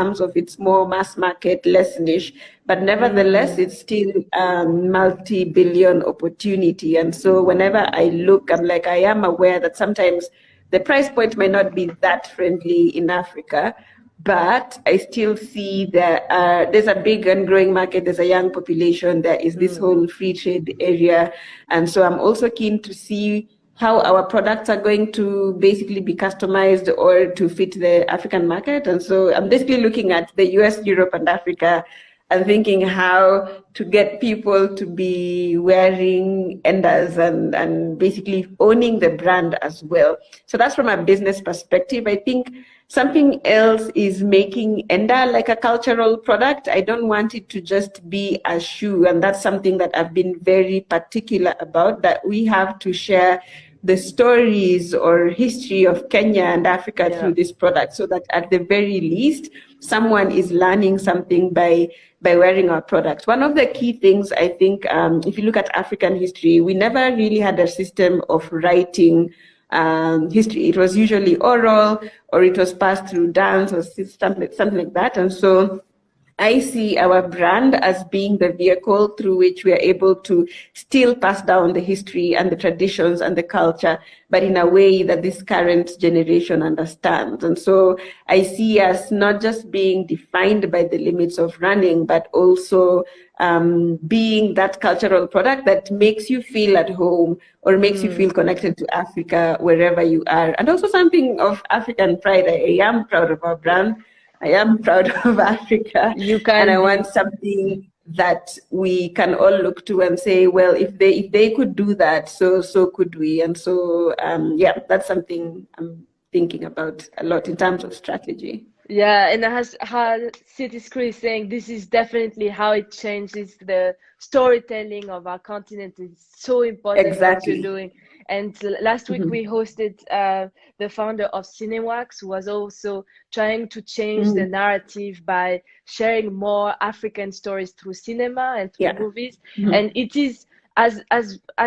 terms of its more mass market, less niche, but nevertheless, it's still a multi-billion opportunity. And so whenever I look, I'm like, I am aware that sometimes the price point may not be that friendly in Africa, but I still see that there's a big and growing market. There's a young population. There is this whole free trade area. And so I'm also keen to see how our products are going to basically be customized or to fit the African market. And so I'm basically looking at the US, Europe, and Africa and thinking how to get people to be wearing Endas and basically owning the brand as well. So that's from a business perspective. I think something else is making Enda like a cultural product. I don't want it to just be a shoe. And that's something that I've been very particular about, that we have to share the stories or history of Kenya and Africa through this product, so that at the very least, someone is learning something by wearing our product. One of the key things, I think, if you look at African history, we never really had a system of writing history. It was usually oral, or it was passed through dance or something like that. And so I see our brand as being the vehicle through which we are able to still pass down the history and the traditions and the culture, but in a way that this current generation understands. And so I see us not just being defined by the limits of running, but also being that cultural product that makes you feel at home or makes you feel connected to Africa wherever you are. And also something of African pride. I am proud of our brand. I am proud of Africa, and I want something that we can all look to and say, well, if they could do that, so could we. And so, yeah, that's something I'm thinking about a lot in terms of strategy. Yeah, and as City Screw is saying, this is definitely how it changes the storytelling of our continent. It's so important what you're doing. And last week we hosted the founder of Cinewax, who was also trying to change the narrative by sharing more African stories through cinema and through movies. And it is as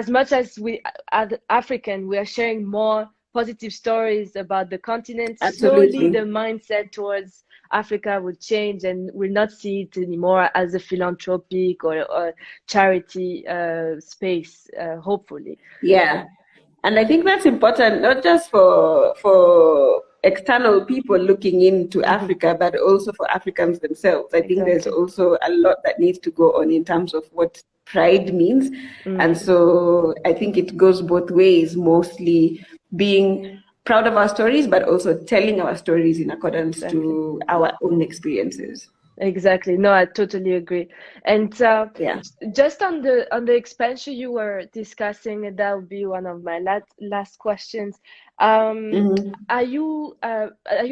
much as we as African, we are sharing more positive stories about the continent. Slowly the mindset towards Africa will change, and we'll not see it anymore as a philanthropic or charity space, hopefully. Yeah. And I think that's important, not just for external people looking into Africa, but also for Africans themselves. I think there's also a lot that needs to go on in terms of what pride means. And so I think it goes both ways, mostly being proud of our stories, but also telling our stories in accordance to our own experiences. Exactly. No, I totally agree. And just on the expansion you were discussing, and that would be one of my last questions. Are you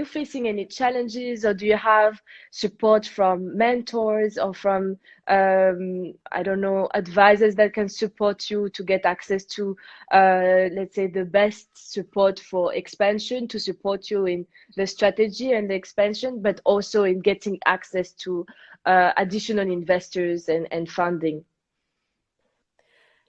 facing any challenges, or do you have support from mentors or from I don't know, advisors that can support you to get access to let's say the best support for expansion, to support you in the strategy and the expansion, but also in getting access to additional investors and funding?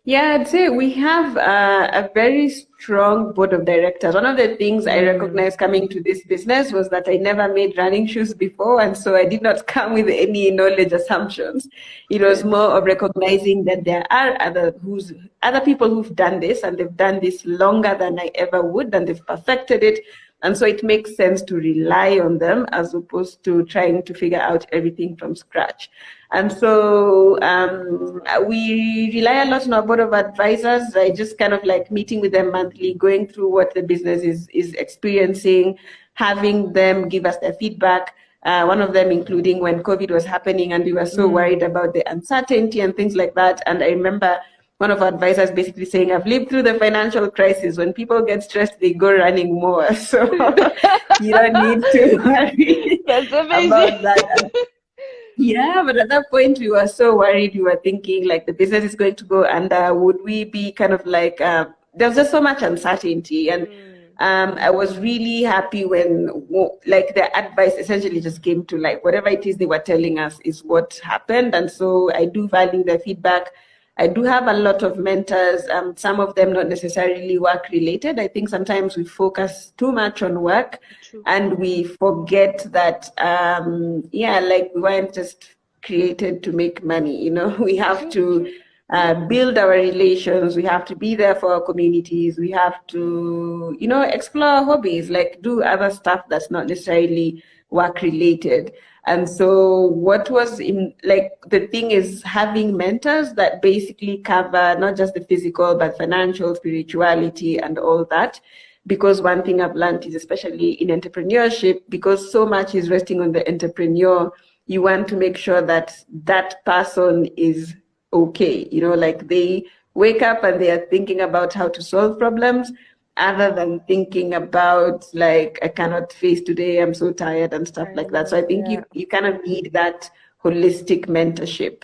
Yeah, I'd say we have a very strong board of directors. One of the things I recognized coming to this business was that I never made running shoes before, and so I did not come with any knowledge assumptions. It was more of recognizing that there are other people who've done this, and they've done this longer than I ever would, and they've perfected it. And so it makes sense to rely on them as opposed to trying to figure out everything from scratch. And so we rely a lot on our board of advisors. I just kind of like meeting with them monthly, going through what the business is experiencing, having them give us their feedback. One of them including when COVID was happening and we were so worried about the uncertainty and things like that. And I remember one of our advisors basically saying, I've lived through the financial crisis. When people get stressed, they go running more. So you don't need to worry about that. Yeah, but at that point, we were so worried. We were thinking like the business is going to go under. Would we be kind of like, there's just so much uncertainty. And I was really happy when like the advice essentially just came to like whatever it is they were telling us is what happened. And so I do value their feedback. I do have a lot of mentors, some of them not necessarily work related. I think sometimes we focus too much on work True. and we forget that, yeah, like we weren't just created to make money, we have True, to true. build our relations. We have to be there for our communities. We have to, explore hobbies, like do other stuff that's not necessarily work related. And so what was in like the thing is having mentors that basically cover not just the physical, but financial, spirituality, and all that. Because one thing I've learned is, especially in entrepreneurship, because so much is resting on the entrepreneur, you want to make sure that that person is okay. Like they wake up and they are thinking about how to solve problems other than thinking about like, I cannot face today, I'm so tired and stuff I like that. So I know, think yeah. you kind of need that holistic mentorship.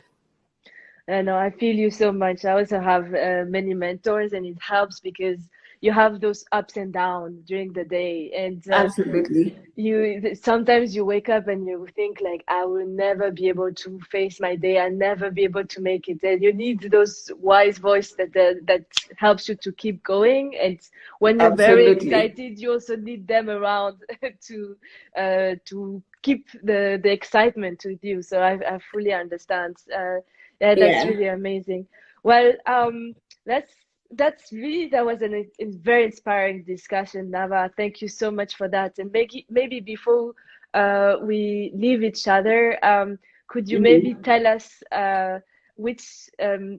I know, I feel you so much. I also have many mentors, and it helps because you have those ups and downs during the day, and Absolutely. you sometimes you wake up and you think like, I will never be able to face my day. I'll never be able to make it. And you need those wise voice that helps you to keep going. And when you're very Absolutely. excited, you also need them around to keep the excitement with you. So I fully understand. Yeah, that's Yeah. really amazing. Well, let's that was a very inspiring discussion, Nava. Thank you so much for that. And maybe before we leave each other, could you maybe Mhm. tell us which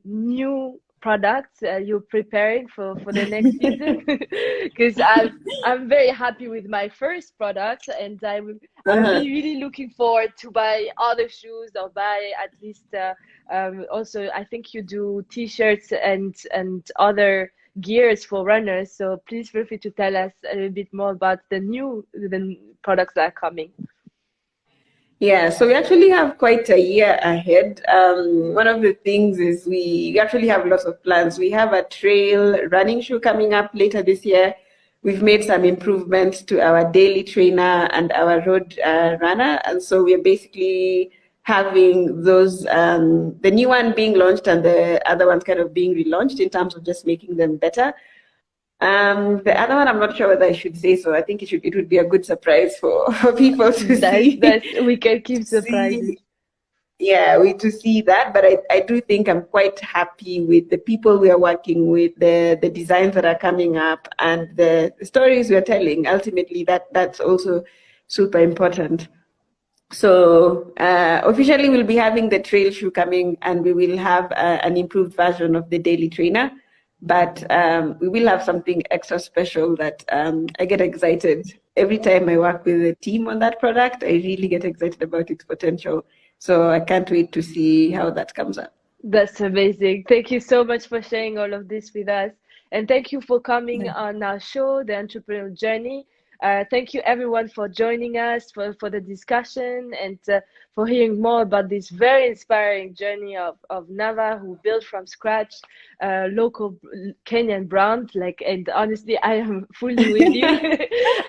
new products you're preparing for the next season? Because I'm very happy with my first product, and I'm Uh-huh. really looking forward to buy other shoes or buy at least. Also, I think you do t-shirts and other gears for runners. So please feel free to tell us a little bit more about the products that are coming. Yeah, so we actually have quite a year ahead. One of the things is we actually have lots of plans. We have a trail running shoe coming up later this year. We've made some improvements to our daily trainer and our road runner. And so we're basically having those, the new one being launched and the other ones kind of being relaunched in terms of just making them better. The other one, I'm not sure whether I should say so. I think it would be a good surprise for people to see. That's we can To keep surprises. see, yeah, to see that. But I do think I'm quite happy with the people we are working with, the designs that are coming up, and the stories we're telling. Ultimately, that's also super important. So officially, we'll be having the trail shoe coming, and we will have an improved version of the daily trainer. But we will have something extra special that I get excited every time I work with the team on that product. I really get excited about its potential. So I can't wait to see how that comes up. That's amazing. Thank you so much for sharing all of this with us. And thank you for coming on our show, The Entrepreneurial Journey. Thank you, everyone, for joining us for the discussion and for hearing more about this very inspiring journey of Nava, who built from scratch local Kenyan brand. And honestly, I am fully with you.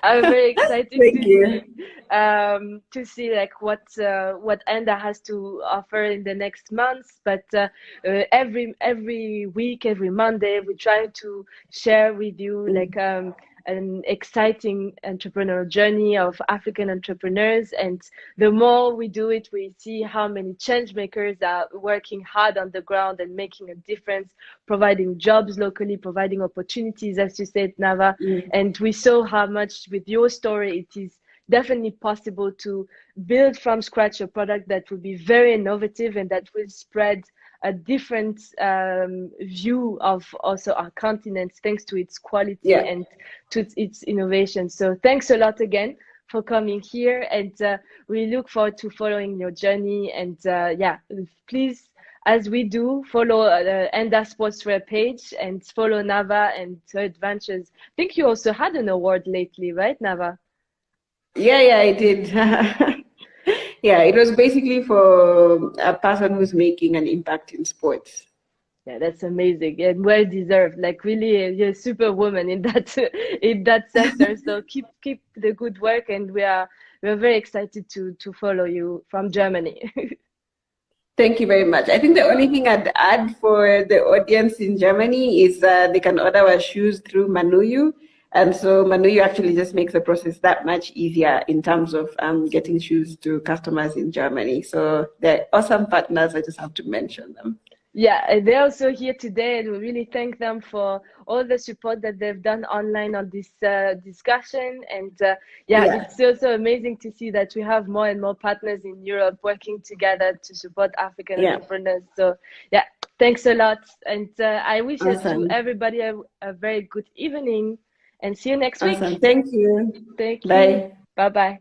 I'm very excited Thank you. to see like what Enda has to offer in the next months. But every week, every Monday, we try to share with you like an exciting entrepreneurial journey of African entrepreneurs. And the more we do it, we see how many change makers are working hard on the ground and making a difference, providing jobs locally, providing opportunities, as you said, Nava. And we saw how much with your story it is definitely possible to build from scratch a product that will be very innovative and that will spread a different view of also our continent thanks to its quality Yeah. and to its innovation. So thanks a lot again for coming here, and we look forward to following your journey. And yeah, please, as we do, follow Enda Sportswear page and follow Nava and her adventures. I think you also had an award lately, right, Nava? Yeah, I did. Yeah, it was basically for a person who's making an impact in sports. Yeah, that's amazing and well deserved. Like really, you're a superwoman in that in that sector. So keep the good work, and we're very excited to follow you from Germany. Thank you very much. I think the only thing I'd add for the audience in Germany is they can order our shoes through Manuyu. And so Manuyu actually just makes the process that much easier in terms of getting shoes to customers in Germany. So they're awesome partners. I just have to mention them. Yeah, they're also here today, and we really thank them for all the support that they've done online on this discussion. And yeah, it's also amazing to see that we have more and more partners in Europe working together to support African entrepreneurs. So yeah, thanks a lot. And I wish to everybody a very good evening, and see you next week. Thank you. Thank Bye. you. Bye-bye.